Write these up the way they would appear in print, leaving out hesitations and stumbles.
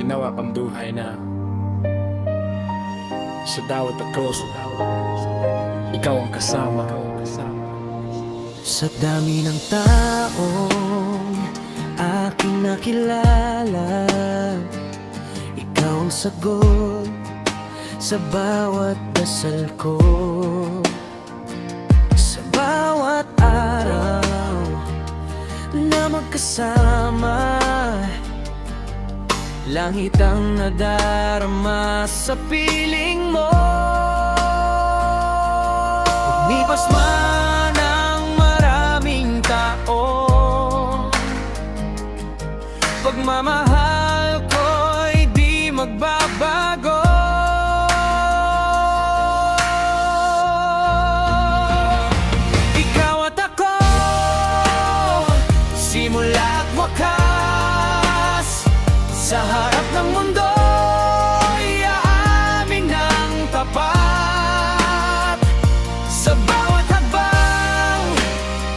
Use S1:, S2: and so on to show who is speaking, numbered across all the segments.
S1: ginawa kang buhay na sa bawat ako, ikaw ang kasama.
S2: Sa dami ng taong aking nakilala, ikaw ang sagot sa bawat dasal ko. Sa bawat araw na magkasama, langit ang nadarama sa piling mo. Umipas man ang maraming tao, pagmamahal ko'y di magbabago. Ikaw at ako, simula at wakas, sa harap ng mundo iaamin ng tapat. Sa bawat habang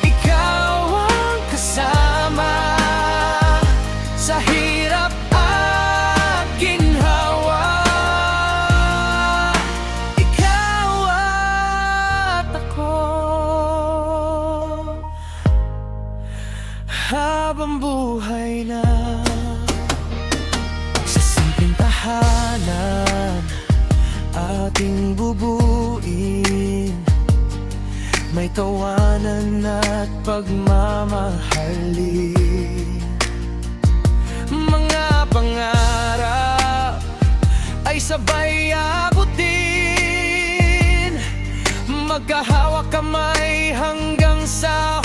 S2: ikaw ang kasama, sa hirap at ginhawa, ikaw at ako. Habang buhay na tahanan ating bubuin, may tawanan at pagmamahalin. Mga pangarap ay sabay abutin, magkahawak kamay hanggang sa